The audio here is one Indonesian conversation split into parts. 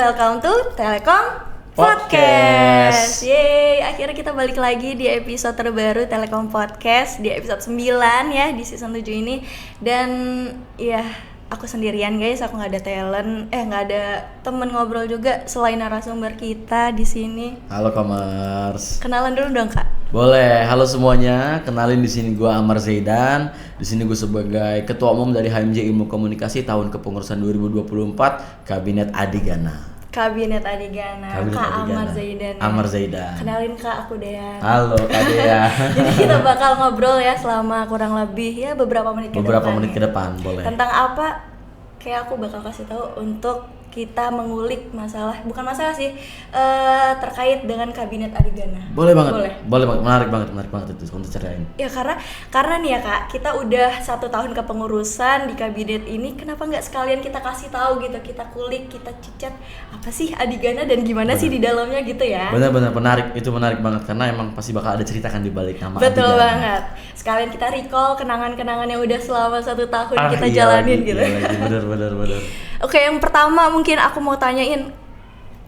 welcome to Telekom Podcast. Yeay, akhirnya kita balik lagi di episode terbaru Telekom Podcast di episode 9 ya, di season 7 ini. Dan ya, aku sendirian guys, aku nggak ada talent, nggak ada temen ngobrol juga selain narasumber kita di sini. Halo Kamars. Kenalan dulu dong Kak. Boleh. Halo semuanya. Kenalin, di sini gua Amar Zaidan. Di sini gue sebagai Ketua Umum dari HMJ Ilmu Komunikasi tahun kepengurusan 2024 Kabinet Adigana. Kabinet Adigana. Kak Amar Zaidan. Amar Zaidan. Kenalin Kak, aku Dea. Halo Kak Dea. Jadi kita bakal ngobrol ya selama kurang lebih ya beberapa menit ke depan. Boleh. Tentang apa? Kayak aku bakal kasih tahu untuk kita mengulik bukan masalah sih, terkait dengan Kabinet Adigana. Boleh banget. Menarik banget itu untuk ceritain. Ya karena nih ya Kak, kita udah 1 tahun kepengurusan di kabinet ini, kenapa nggak sekalian kita kasih tahu gitu, kita kulik, kita cicat apa sih Adigana dan gimana sih di dalamnya gitu ya. Benar menarik banget karena emang pasti bakal ada cerita kan di balik nama Betul Adigana. banget. Sekalian kita recall kenangan-kenangan yang udah selama 1 tahun kita jalanin gitu. Bener. Oke, yang pertama mungkin aku mau tanyain,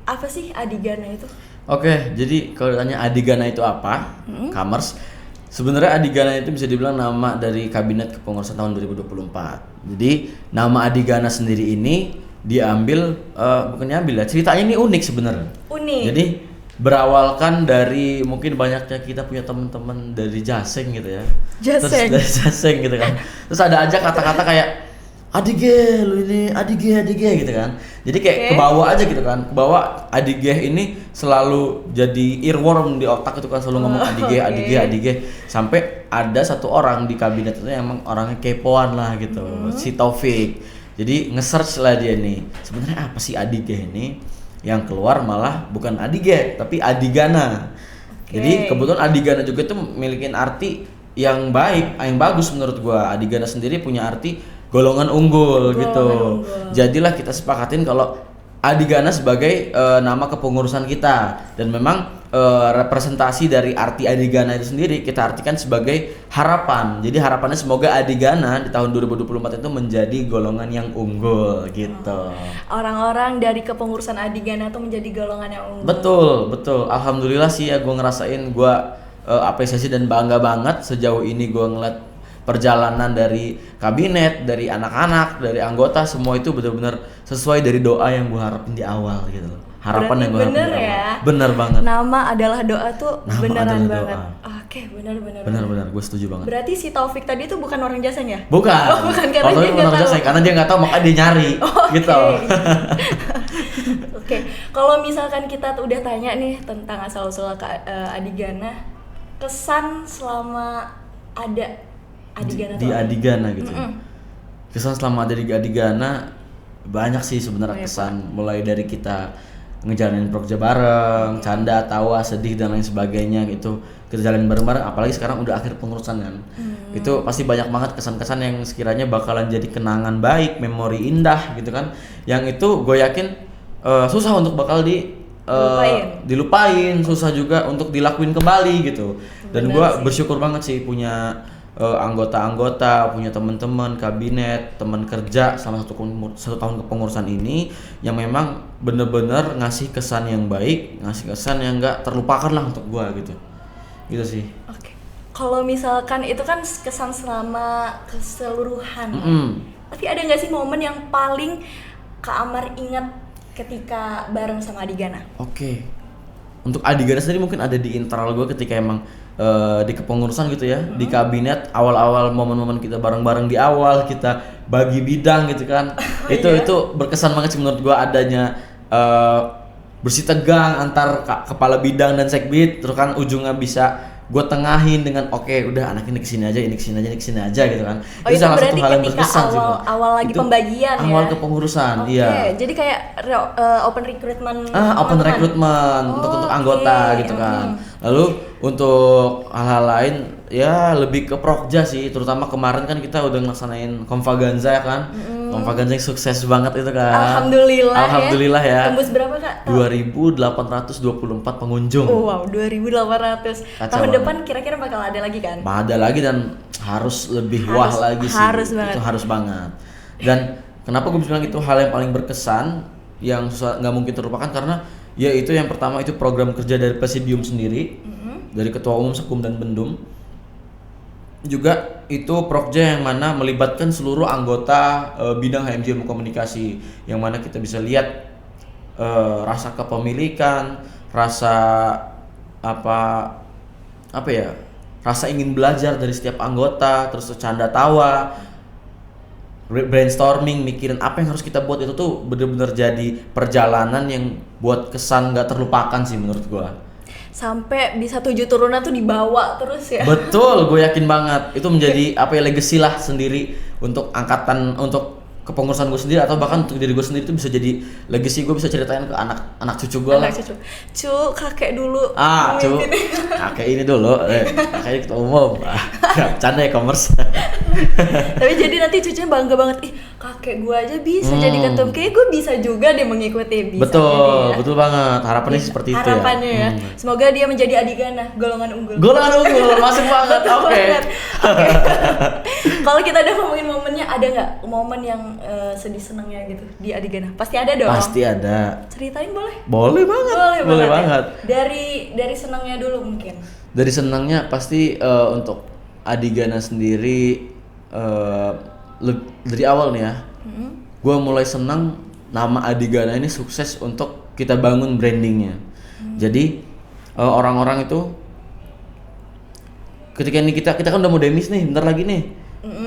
apa sih Adigana itu? Oke, jadi kalau ditanya Adigana itu apa, Kamers, sebenarnya Adigana itu bisa dibilang nama dari Kabinet Kepengurusan tahun 2024. Jadi nama Adigana sendiri ini diambil, ceritanya ini unik sebenarnya. Unik. Jadi berawalkan dari mungkin banyaknya kita punya teman-teman dari Jaseng gitu ya. Terus dari Jaseng gitu kan. Terus ada aja kata-kata kayak Adige, lu ini Adige gitu kan. Jadi kayak kebawa aja gitu kan. Kebawa Adige ini selalu jadi earworm di otak itu kan, selalu ngomong Adige. Sampai ada satu orang di kabinet itu yang emang orangnya kepoan lah gitu, si Taufik. Jadi nge-search lah dia nih, sebenarnya apa sih Adige ini? Yang keluar malah bukan Adige tapi Adigana. Jadi kebetulan Adigana juga itu memiliki arti yang baik, yang bagus menurut gua. Adigana sendiri punya arti golongan unggul gitu. Jadilah kita sepakatin kalau Adigana sebagai nama kepengurusan kita, dan memang representasi dari arti Adigana itu sendiri kita artikan sebagai harapan. Jadi harapannya semoga Adigana di tahun 2024 itu menjadi golongan yang unggul gitu. Orang-orang dari kepengurusan Adigana itu menjadi golongan yang unggul. Betul. Alhamdulillah sih ya, gue ngerasain, gue apresiasi dan bangga banget sejauh ini gue ngeliat perjalanan dari kabinet, dari anak-anak, dari anggota, semua itu benar-benar sesuai dari doa yang gue harapin di awal gitu loh. Harapan yang gue harapin di awal. Ya? Bener banget. Nama adalah doa tuh beneran banget. Oke, bener. Gue setuju banget. Berarti si Taufik tadi tuh bukan orang Jaseng ya? Bukan. Bukan karena dia nggak tahu. Karena dia nggak tahu, makanya dia nyari. Gitu. Oke. Kalau misalkan kita tuh udah tanya nih tentang asal-usul Adigana, kesan selama ada Adigana di Adigana gitu. Kesan selama ada di Adigana banyak sih sebenarnya kesan, mulai dari kita ngejalanin prokerja bareng, canda, tawa, sedih dan lain sebagainya gitu. Kita jalanin bareng-bareng, apalagi sekarang udah akhir pengurusan kan. Itu pasti banyak banget kesan-kesan yang sekiranya bakalan jadi kenangan baik, memori indah gitu kan. Yang itu gue yakin susah untuk bakal dilupain, susah juga untuk dilakuin kembali gitu. Dan gue bersyukur banget sih punya anggota-anggota, punya teman-teman kabinet, teman kerja selama 1 tahun kepengurusan ini yang memang bener-bener ngasih kesan yang baik, ngasih kesan yang nggak terlupakan lah untuk gua gitu sih. Oke. Kalau misalkan itu kan kesan selama keseluruhan, tapi ada nggak sih momen yang paling Kak Amar ingat ketika bareng sama Adigana? Oke. Untuk Adigana sendiri mungkin ada di internal gua ketika emang di kepengurusan gitu ya, di kabinet awal-awal, momen-momen kita bareng-bareng di awal, kita bagi bidang gitu kan. Itu berkesan banget sih menurut gua, adanya bersih tegang antar kepala bidang dan sekbid, terus kan ujungnya bisa gue tengahin dengan udah anak ini kesini aja gitu kan. Itu salah satu hal yang berkesan sih. Awal lagi pembagian ya. Awal kepengurusan, iya. Jadi kayak open recruitment. Open recruitment untuk anggota gitu kan. Lalu untuk hal-hal lain ya lebih ke prokja sih, terutama kemarin kan kita udah ngelaksanain Konfaganza ya kan. Konfaganza yang sukses banget itu kan. Alhamdulillah ya. Tembus berapa Kak? 2.824 pengunjung. Oh, wow, 2.800. Tahun depan kira-kira bakal ada lagi kan? Ada lagi dan harus lebih wah lagi sih. Harus banget. Itu harus banget. Dan kenapa gue bilang itu hal yang paling berkesan? yang nggak mungkin terlupakan karena ya itu yang pertama itu program kerja dari Presidium sendiri, dari Ketua Umum, Sekum dan Bendum. Juga itu Prokja yang mana melibatkan seluruh anggota bidang HMJ Ilmu Komunikasi, yang mana kita bisa lihat rasa kepemilikan, rasa apa ya, rasa ingin belajar dari setiap anggota, terus canda tawa, brainstorming, mikirin apa yang harus kita buat. Itu tuh bener-bener jadi perjalanan yang buat kesan gak terlupakan sih menurut gua. Sampai bisa 7 turunan tuh dibawa terus ya. Betul, gue yakin banget itu menjadi legacy lah sendiri untuk angkatan, untuk kepengurusan gue sendiri, atau bahkan untuk diri gue sendiri itu bisa jadi legacy. Gue bisa ceritain ke anak cucu gue lah. Cu, kakek dulu. Cu, kakek ini dulu, kakeknya ketua umum. Canda e-commerce. Tapi jadi nanti cucunya bangga banget, kakek gue aja bisa jadi ketum, kayak gue bisa juga deh mengikuti. Bisa betul, betul banget. Harapannya seperti itu ya. Harapannya ya. Semoga dia menjadi adigana, golongan unggul. Masuk banget. Oke. Kalau kita udah ngomongin momennya, ada nggak momen yang sedih senangnya gitu di adigana? Pasti ada dong. Pasti ada. Ceritain boleh? Boleh banget. Boleh banget. Ya. Dari senangnya dulu mungkin. Dari senangnya pasti untuk adigana sendiri, dari awal nih ya. Gue mulai senang nama adigana ini sukses untuk kita bangun brandingnya. Jadi orang-orang itu ketika ini kita kan udah mau demis nih, bentar lagi nih.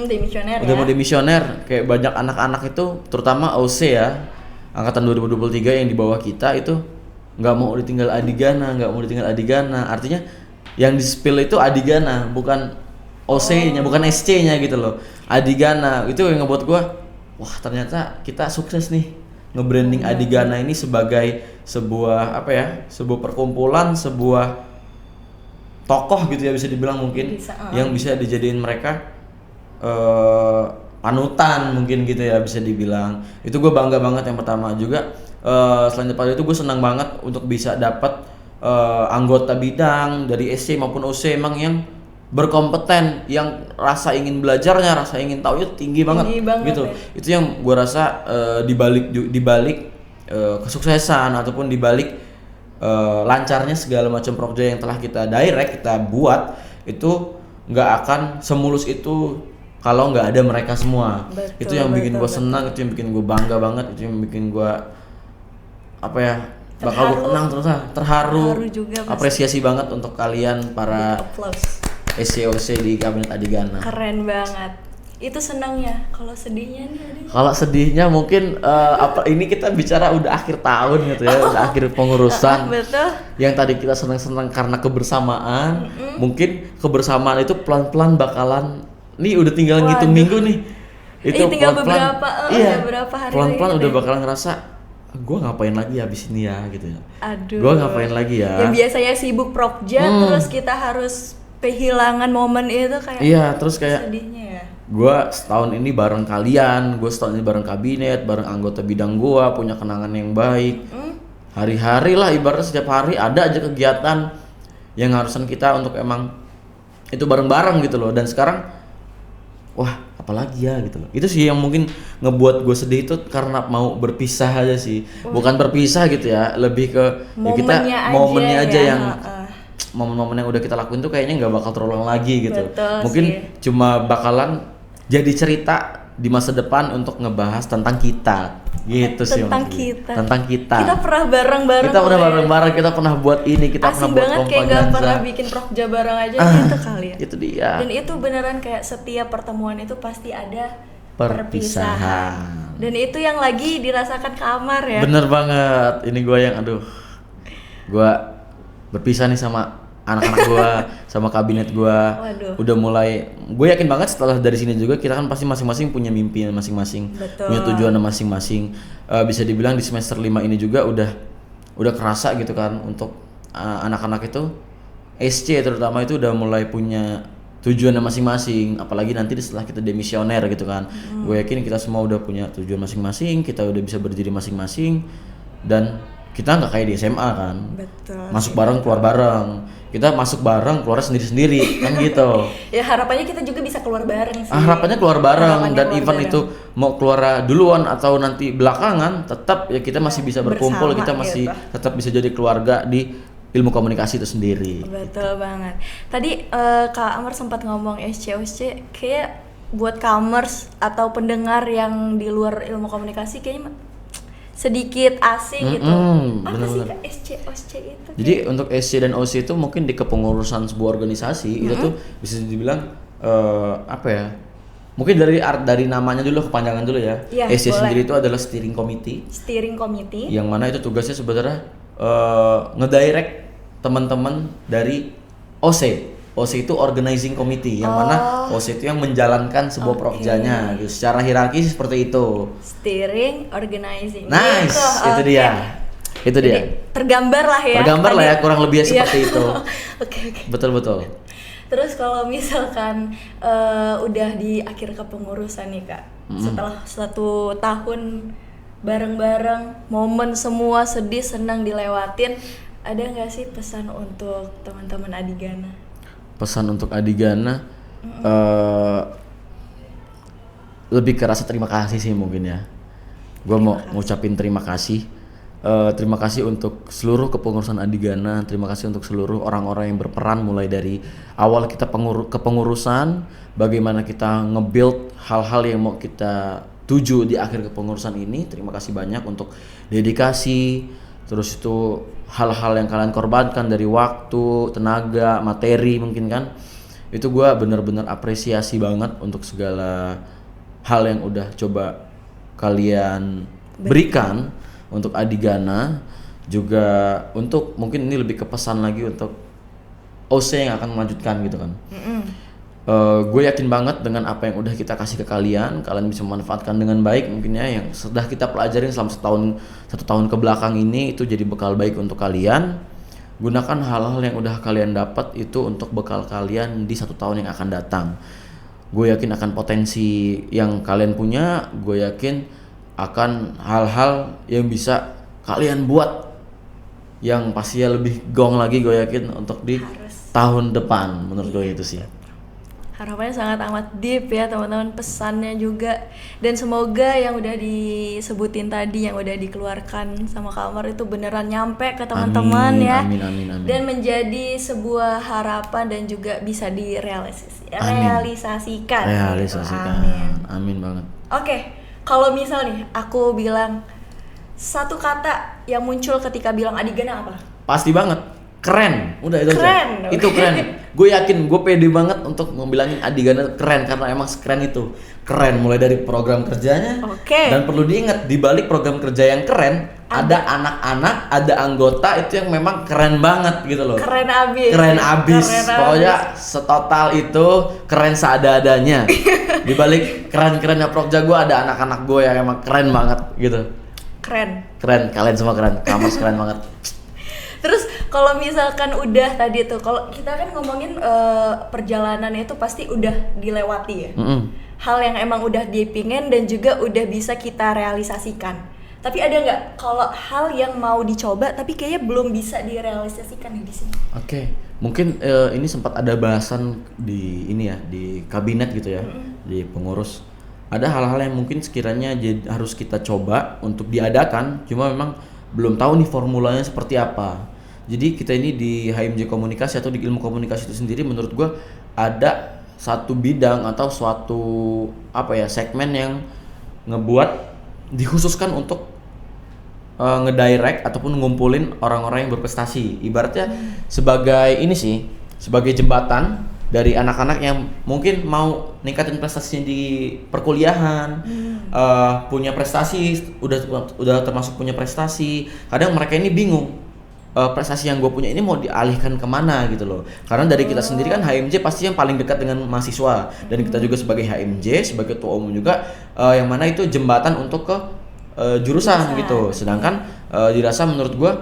Demisioner udah mau demisioner, kayak banyak anak-anak itu, terutama OC ya, angkatan 2023 yang di bawah kita itu nggak mau ditinggal adigana. Artinya yang di spill itu adigana, bukan OC-nya, bukan SC-nya gitu loh. Adigana itu yang ngebuat gua, wah ternyata kita sukses nih nge-branding adigana ini sebagai sebuah sebuah perkumpulan, sebuah tokoh gitu ya, bisa dibilang mungkin yang bisa dijadiin mereka panutan mungkin gitu ya, bisa dibilang. Itu gue bangga banget yang pertama. Juga selain daripada itu gue senang banget untuk bisa dapat anggota bidang dari SC maupun OC emang yang berkompeten, yang rasa ingin belajarnya, rasa ingin tahu itu tinggi banget gitu ya. Itu yang gue rasa dibalik kesuksesan ataupun dibalik lancarnya segala macam proyek yang telah kita kita buat, itu nggak akan semulus itu kalau nggak ada mereka semua. Itu yang bikin gue senang, itu yang bikin gue bangga banget, itu yang bikin gue bakal gue kenang terus terharu juga, apresiasi banget untuk kalian para SCOC di Kabinet Adigana. Keren banget. Itu senangnya. Kalau sedihnya nih ada? Kalau sedihnya mungkin ini kita bicara udah akhir tahun gitu ya, udah akhir pengurusan. Betul. Yang tadi kita senang-senang karena kebersamaan, mungkin kebersamaan itu pelan-pelan bakalan, nih udah tinggal ngitung minggu nih. Itu tinggal pelan-pelan, beberapa hari pelan-pelan lagi udah bakalan ngerasa, gue ngapain lagi habis ini ya gitu ya. Aduh. Gue ngapain lagi ya. Yang biasanya sibuk Prokja, terus kita harus kehilangan momen itu kayak. Iya, terus kayak sedihnya ya. Gue setahun ini bareng kalian, gue setahun ini bareng kabinet, bareng anggota bidang gue, punya kenangan yang baik. Hari-hari lah, ibaratnya setiap hari ada aja kegiatan yang harusan kita untuk emang itu bareng-bareng gitu loh. Dan sekarang, wah apalagi ya gitu loh. Itu sih yang mungkin ngebuat gue sedih itu, karena mau berpisah aja sih. Bukan berpisah gitu ya, lebih ke momennya aja yang momen-momen yang udah kita lakuin tuh kayaknya nggak bakal terulang lagi gitu. Mungkin cuma bakalan jadi cerita di masa depan untuk ngebahas tentang kita gitu sih. Tentang kita. Kita pernah bareng-bareng. Kita pernah buat ini, kita pernah buat banget kayak gak pernah bikin Prokja bareng aja gitu kali ya. Itu dia. Dan itu beneran kayak setiap pertemuan itu pasti ada perpisahan. Dan itu yang lagi dirasakan Kamar ya. Bener banget. Ini gue yang gue berpisah nih sama anak-anak gue, sama kabinet gue. Udah mulai, gue yakin banget setelah dari sini juga kita kan pasti masing-masing punya mimpi masing-masing. Betul. Punya tujuan masing-masing. Bisa dibilang di semester 5 ini juga udah kerasa gitu kan, untuk anak-anak itu SC terutama itu udah mulai punya tujuan masing-masing. Apalagi nanti setelah kita demisioner gitu kan. Gue yakin kita semua udah punya tujuan masing-masing, kita udah bisa berdiri masing-masing, dan kita nggak kayak di SMA kan. Betul. Masuk bareng, keluar bareng. kita masuk bareng, keluar sendiri-sendiri kan gitu. Ya harapannya kita juga bisa keluar bareng sih. Harapannya keluar bareng, Harapannya dan keluar event bareng. itu mau keluar duluan atau nanti belakangan, tetap ya kita masih bisa berkumpul, Bersama kita masih gitu. tetap bisa jadi keluarga di ilmu komunikasi itu sendiri. Betul banget. Tadi Kak Amar sempat ngomong SC kayak buat Kamers atau pendengar yang di luar ilmu komunikasi kayaknya sedikit asing gitu. Apa sih bener-bener. Kak SC itu? Jadi untuk SC dan OC itu mungkin di kepengurusan sebuah organisasi itu tuh bisa dibilang apa ya? Mungkin dari namanya dulu, kepanjangan dulu ya. Iya, SC boleh. sendiri itu adalah steering committee, Steering Committee. yang mana itu tugasnya sebenarnya ngedirect teman-teman dari OC. OC itu organizing committee, yang mana OC itu yang menjalankan sebuah prokjanya gitu. Secara hierarkis seperti itu. Steering, organizing. Nice, Gitu, itu oke. dia. Itu Jadi, dia. tergambar lah ya. Tergambar lah ya, Tadi- kurang lebih Iya. seperti itu. Oke. Betul. Terus kalau misalkan udah di akhir kepengurusan nih Kak, setelah 1 tahun bareng-bareng, momen semua sedih senang dilewatin, ada nggak sih pesan untuk teman-teman Adigana? Pesan untuk Adigana lebih ke rasa terima kasih sih mungkin ya. Gue mau ngucapin terima kasih. Terima kasih untuk seluruh kepengurusan Adigana. Terima kasih untuk seluruh orang-orang yang berperan mulai dari awal kita kepengurusan, bagaimana kita nge-build hal-hal yang mau kita tuju di akhir kepengurusan ini. Terima kasih banyak untuk dedikasi, terus itu hal-hal yang kalian korbankan dari waktu, tenaga, materi mungkin kan. Itu gue bener-bener apresiasi banget untuk segala hal yang udah coba kalian berikan untuk Adigana. Juga untuk mungkin ini lebih ke pesan lagi untuk OC yang akan melanjutkan gitu kan. Gue yakin banget dengan apa yang udah kita kasih ke kalian bisa memanfaatkan dengan baik mungkin ya, yang sudah kita pelajarin selama satu tahun ke belakang ini, itu jadi bekal baik untuk kalian. Gunakan hal-hal yang udah kalian dapat itu untuk bekal kalian di 1 tahun yang akan datang. Gue yakin akan potensi yang kalian punya, gue yakin akan hal-hal yang bisa kalian buat yang pastinya lebih gong lagi, gue yakin untuk di tahun depan. Menurut gue itu sih. Harapannya sangat amat deep ya teman-teman, pesannya juga, dan semoga yang udah disebutin tadi, yang udah dikeluarkan sama Kak Amar itu beneran nyampe ke teman-teman Amin, ya. amin. Dan menjadi sebuah harapan dan juga bisa realisasikan. Realisasikan. Amin. Amin banget. Oke, kalau misal nih aku bilang satu kata yang muncul ketika bilang Adigana apa? Pasti banget. Keren. Udah itu Keren. aja. Itu keren. Gue yakin, gue pede banget untuk ngebilangin Adigana keren karena emang sekeren itu. Keren mulai dari program kerjanya. Oke. Dan perlu diingat, di balik program kerja yang keren ada anak-anak, ada anggota itu yang memang keren banget gitu loh. Keren abis. Keren abis. Pokoknya setotal itu keren seada-adanya. Di balik keren-kerennya Prokja, gue ada anak-anak gue yang emang keren banget gitu. Keren. Keren, kalian semua keren. Kamu keren banget. Terus kalau misalkan udah tadi tuh, kalau kita kan ngomongin perjalanan itu pasti udah dilewati ya. Hal yang emang udah dipingin dan juga udah bisa kita realisasikan. Tapi ada nggak kalau hal yang mau dicoba tapi kayaknya belum bisa direalisasikan nih di sini? Oke, mungkin ini sempat ada bahasan di ini ya, di kabinet gitu ya, di pengurus. Ada hal-hal yang mungkin sekiranya harus kita coba untuk diadakan, cuma memang belum tahu nih formulanya seperti apa. Jadi kita ini di HMJ Komunikasi atau di ilmu komunikasi itu sendiri, menurut gua ada satu bidang atau suatu segmen yang ngebuat dikhususkan untuk ngedirect ataupun ngumpulin orang-orang yang berprestasi. Ibaratnya sebagai ini sih, sebagai jembatan dari anak-anak yang mungkin mau ningkatin prestasinya di perkuliahan, punya prestasi, udah termasuk punya prestasi. Kadang mereka ini bingung, prestasi yang gue punya ini mau dialihkan kemana gitu loh. Karena dari kita sendiri kan HMJ pasti yang paling dekat dengan mahasiswa, dan kita juga sebagai HMJ, sebagai ketua umum juga, yang mana itu jembatan untuk ke jurusan gitu. Sedangkan dirasa menurut gue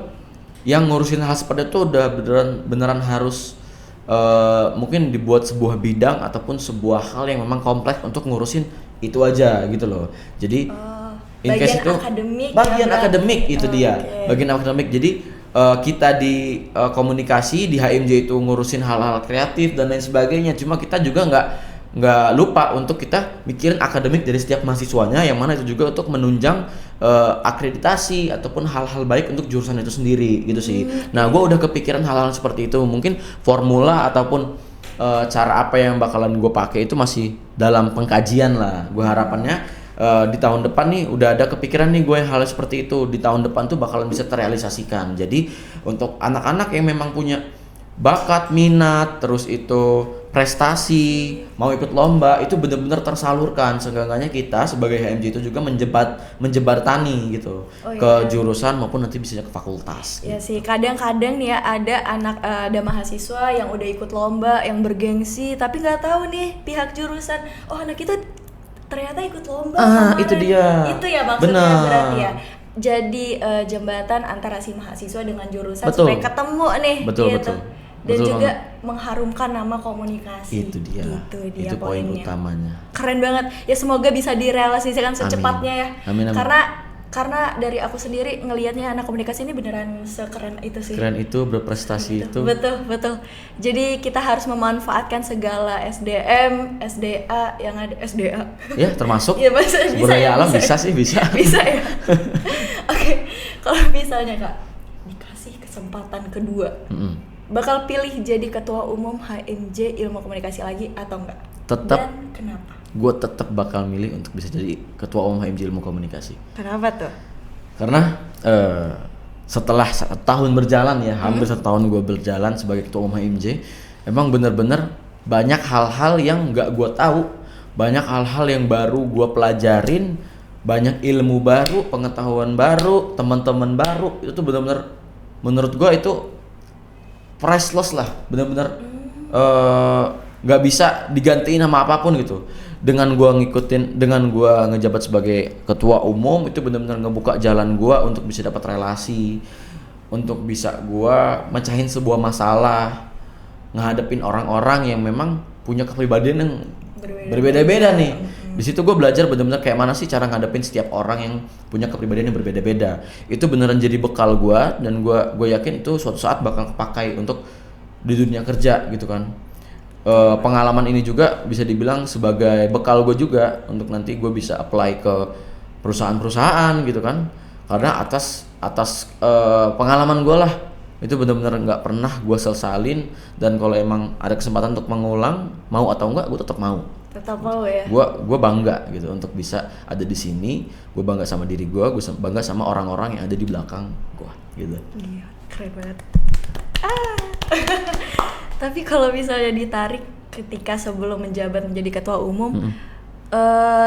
yang ngurusin hal seperti itu udah beneran harus mungkin dibuat sebuah bidang ataupun sebuah hal yang memang kompleks untuk ngurusin itu aja gitu loh. Jadi in case itu akademik bagian ya, akademik itu dia. Okay. Bagian akademik. Jadi kita di komunikasi di HMJ itu ngurusin hal-hal kreatif dan lain sebagainya, cuma kita juga nggak lupa untuk kita mikirin akademik dari setiap mahasiswanya, yang mana itu juga untuk menunjang akreditasi ataupun hal-hal baik untuk jurusan itu sendiri gitu sih. Nah, gue udah kepikiran hal-hal seperti itu, mungkin formula ataupun cara apa yang bakalan gue pakai itu masih dalam pengkajian lah. Gue harapannya di tahun depan nih udah ada kepikiran nih gue hal seperti itu, di tahun depan tuh bakalan bisa terrealisasikan. Jadi untuk anak-anak yang memang punya bakat, minat, terus itu prestasi, mau ikut lomba, itu benar-benar tersalurkan. Seenggaknya kita sebagai HMJ itu juga menjebatani gitu ke jurusan maupun nanti bisa ke fakultas. Ya sih, kadang-kadang nih ya ada mahasiswa yang udah ikut lomba, yang bergengsi, tapi nggak tahu nih pihak jurusan, oh anak itu ternyata ikut lomba kemarin. Itu dia. Itu ya maksudnya. Benar. Berarti ya. Jadi jembatan antara si mahasiswa dengan jurusan Betul. supaya ketemu nih. Betul, gitu. betul. Dan Betul juga banget. mengharumkan nama komunikasi. Itu dia. Itu poin poinnya. utamanya. Keren banget. Ya semoga bisa direalisasikan secepatnya ya. Amin. Karena dari aku sendiri ngelihatnya anak komunikasi ini beneran sekeren itu sih. Keren itu, berprestasi itu. Betul. Jadi kita harus memanfaatkan segala SDM, SDA yang ada. SDA. Ya, termasuk Ya, bisa budaya ya, alam bisa sih. Bisa ya. Oke, kalau misalnya Kak dikasih kesempatan kedua, bakal pilih jadi ketua umum HMJ Ilmu Komunikasi lagi atau enggak? Tetap. Dan kenapa? Gue tetap bakal milih untuk bisa jadi ketua umum HMJ Ilmu Komunikasi. Kenapa tuh? Karena setelah tahun berjalan ya, hampir 1 tahun gue berjalan sebagai ketua umum HMJ, emang bener-bener banyak hal-hal yang nggak gue tahu, banyak hal-hal yang baru gue pelajarin, banyak ilmu baru, pengetahuan baru, teman-teman baru. Itu tuh bener-bener menurut gue itu priceless lah, bener-bener nggak bisa digantiin sama apapun gitu. Dengan gua ngejabat sebagai ketua umum, itu benar-benar ngebuka jalan gua untuk bisa dapat relasi, untuk bisa gua mecahin sebuah masalah, ngehadapin orang-orang yang memang punya kepribadian yang berbeda-beda nih. Di situ gua belajar benar-benar kayak mana sih cara ngadepin setiap orang yang punya kepribadian yang berbeda-beda. Itu beneran jadi bekal gua, dan gua yakin itu suatu saat bakal kepakai untuk di dunia kerja gitu kan. Pengalaman ini juga bisa dibilang sebagai bekal gue juga untuk nanti gue bisa apply ke perusahaan-perusahaan gitu kan, karena atas pengalaman gue lah, itu benar-benar nggak pernah gue sesalin. Dan kalau emang ada kesempatan untuk mengulang, mau atau enggak, gue tetap mau ya. Gue bangga gitu untuk bisa ada di sini. Gue bangga sama diri gue bangga sama orang-orang yang ada di belakang gue gitu. Iya, keren banget. Tapi kalau misalnya ditarik ketika sebelum menjabat menjadi ketua umum,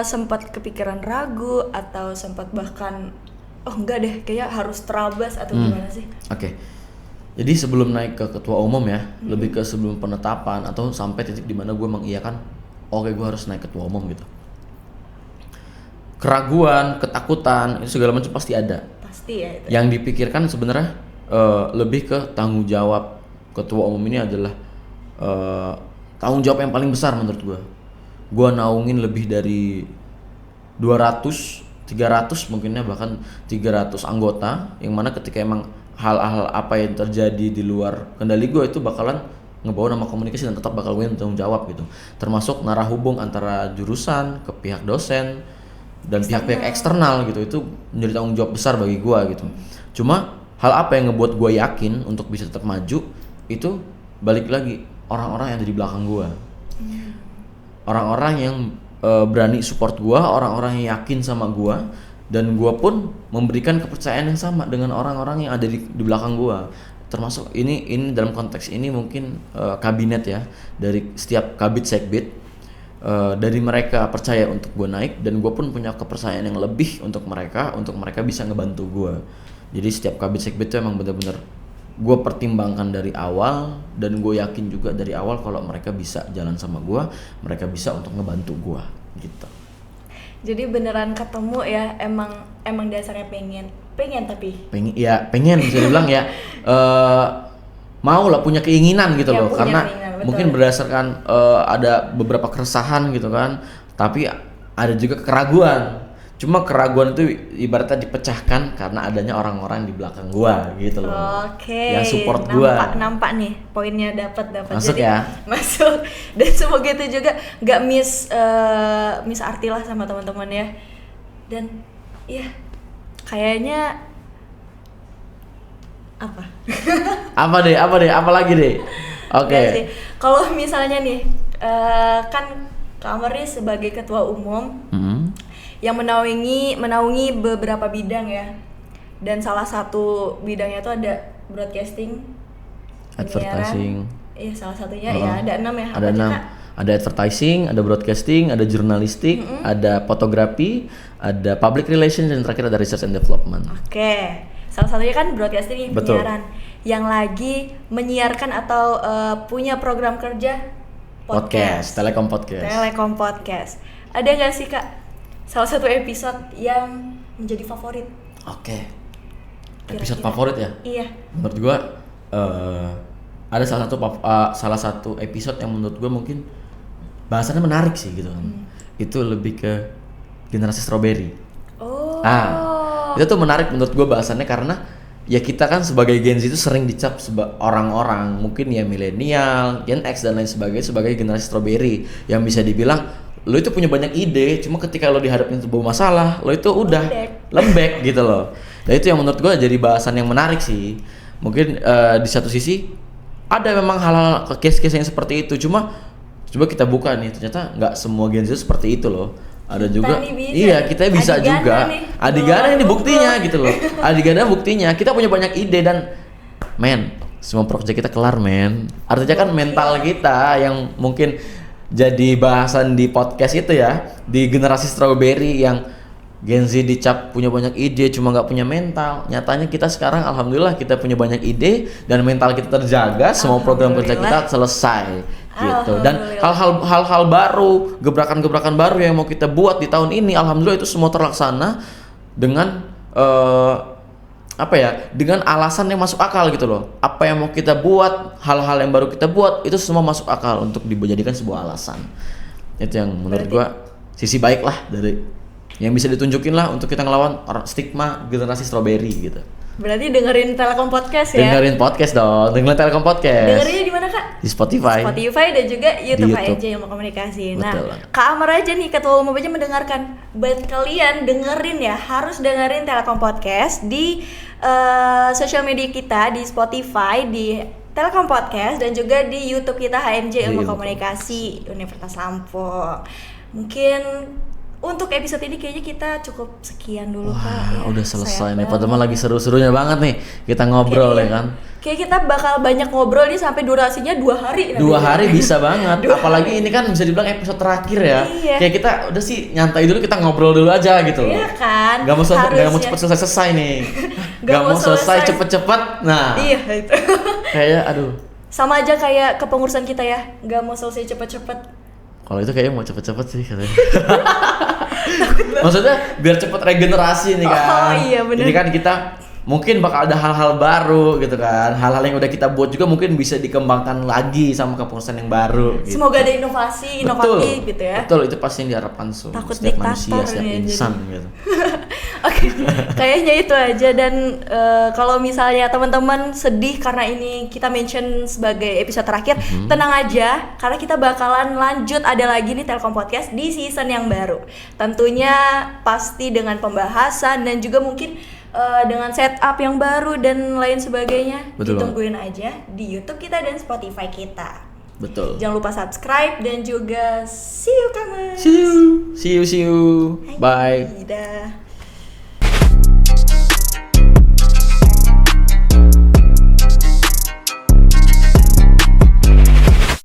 sempat kepikiran ragu atau sempat bahkan enggak deh, kayak harus terabas atau gimana sih? Oke. Jadi sebelum naik ke ketua umum ya, lebih ke sebelum penetapan atau sampai titik dimana gue mengiyakan, oke gue harus naik ketua umum gitu. Keraguan, ketakutan, itu segala macam pasti ada. Pasti ya itu. Yang dipikirkan sebenarnya lebih ke tanggung jawab. Ketua umum ini adalah tanggung jawab yang paling besar menurut gue. Gue naungin lebih dari 200, 300 mungkinnya, bahkan 300 anggota, yang mana ketika emang hal-hal apa yang terjadi di luar kendali gue itu bakalan ngebawa nama komunikasi dan tetap bakal gue tanggung jawab gitu. Termasuk narah hubung antara jurusan ke pihak dosen dan pihak-pihak eksternal gitu, itu menjadi tanggung jawab besar bagi gue gitu. Cuma hal apa yang ngebuat gue yakin untuk bisa tetap maju, itu balik lagi orang-orang yang ada di belakang gua, orang-orang yang berani support gua, orang-orang yang yakin sama gua, dan gua pun memberikan kepercayaan yang sama dengan orang-orang yang ada di belakang gua. Termasuk ini dalam konteks ini mungkin kabinet ya, dari setiap kabit sekbid, dari mereka percaya untuk gua naik, dan gua pun punya kepercayaan yang lebih untuk mereka bisa ngebantu gua. Jadi setiap kabit sekbid itu emang benar-benar gue pertimbangkan dari awal, dan gue yakin juga dari awal kalau mereka bisa jalan sama gue, mereka bisa untuk ngebantu gue gitu. Jadi beneran ketemu ya, emang dasarnya pengen pengen bisa dibilang ya, mau lah, punya keinginan gitu ya, loh, karena mungkin berdasarkan ada beberapa keresahan gitu kan, tapi ada juga keraguan. Cuma keraguan itu ibaratnya dipecahkan karena adanya orang-orang di belakang gua gitu loh. Oke. Yang support gua. Nampak nih poinnya dapat. Masuk jadi, ya. Masuk. Dan semoga itu juga nggak miss arti lah sama teman-teman ya. Dan ya kayaknya apa? Apa lagi deh? Oke. Kalau misalnya nih kan Kak Amar nih sebagai ketua umum yang menaungi beberapa bidang ya, dan salah satu bidangnya itu ada broadcasting, advertising. Iya salah satunya ya, ada 6 ya. Ada 6. Ada advertising, ada broadcasting, ada jurnalistik, ada fotografi, ada public relations, dan terakhir ada research and development. Oke, salah satunya kan broadcasting nih, penyiaran. Yang lagi menyiarkan atau punya program kerja podcast. Telekom Podcast. Ada nggak sih Kak salah satu episode yang menjadi favorit? Oke. Episode favorit ya? Iya. Menurut gua ada salah satu episode yang menurut gua mungkin bahasannya menarik sih gitu kan. Itu lebih ke generasi strawberry. Itu tuh menarik menurut gua bahasannya karena ya kita kan sebagai Gen Z itu sering dicap orang-orang mungkin ya milenial, Gen X dan lain sebagainya sebagai generasi strawberry yang bisa dibilang lo itu punya banyak ide, cuma ketika lo dihadapin sebuah masalah, lo itu udah lembek gitu loh. Dan itu yang menurut gue jadi bahasan yang menarik sih. Mungkin di satu sisi ada memang hal-hal case-case yang seperti itu, cuma coba kita buka nih, ternyata nggak semua Gen Z seperti itu loh. Ada juga, kita bisa juga. Adigana ini buktinya gitu loh. Adigana buktinya, kita punya banyak ide dan semua proyek kita kelar Artinya kan mental kita yang mungkin jadi bahasan di podcast itu ya, di generasi strawberry yang Gen Z dicap punya banyak ide cuma nggak punya mental. Nyatanya kita sekarang alhamdulillah kita punya banyak ide dan mental kita terjaga, semua program kerja kita selesai gitu. Dan hal-hal baru, gebrakan-gebrakan baru yang mau kita buat di tahun ini alhamdulillah itu semua terlaksana dengan dengan alasan yang masuk akal gitu loh. Apa yang mau kita buat, hal-hal yang baru kita buat itu semua masuk akal untuk dijadikan sebuah alasan. Itu yang menurut gua sisi baik lah dari yang bisa ditunjukin lah untuk kita ngelawan stigma generasi strawberry gitu. Berarti dengerin Telekom Podcast ya? Dengerin podcast dong, dengerin Telekom Podcast. Dengerinnya di mana Kak? Di Spotify dan juga YouTube HMJ Ilmu Komunikasi. Betul. Nah, Kak Amar aja nih ketua umum aja mendengarkan. Buat kalian dengerin ya, harus dengerin Telekom Podcast di sosial media kita di Spotify, di Telekom Podcast dan juga di YouTube kita HMJ Ilmu Komunikasi Universitas Lampung. Mungkin untuk episode ini kayaknya kita cukup sekian dulu Kak. Ya, udah selesai nih. Padahal lagi seru-serunya banget nih kita ngobrol ya kan. Kayak kita bakal banyak ngobrol nih sampai durasinya 2 hari. 2 hari bisa banget. Apalagi ini kan bisa dibilang episode terakhir ya. Iya. Kayak kita udah sih nyantai dulu, kita ngobrol dulu aja gitu loh. Iya kan. Gak mau cepet selesai nih. Gak mau selesai cepet-cepet. Nah. Iya itu. Kayak aduh. Sama aja kayak kepengurusan kita ya. Gak mau selesai cepet-cepet. Kalau itu kayaknya mau cepet-cepet sih katanya. Maksudnya biar cepet regenerasi nih kan. Oh iya bener. Ini kan kita mungkin bakal ada hal-hal baru gitu kan. Hal-hal yang udah kita buat juga mungkin bisa dikembangkan lagi sama kepengurusan yang baru gitu. Semoga ada inovatif gitu ya. Betul, itu pasti yang diharapkan setiap manusia, setiap insan gitu. Oke, kayaknya itu aja. Dan kalau misalnya teman-teman sedih karena ini kita mention sebagai episode terakhir, tenang aja karena kita bakalan lanjut, ada lagi nih Telekom Podcast di season yang baru. Tentunya pasti dengan pembahasan dan juga mungkin dengan setup yang baru dan lain sebagainya. Betul. Ditungguin aja di YouTube kita dan Spotify kita. Betul. Jangan lupa subscribe dan juga see you Kamu. See you. Bye. Dah.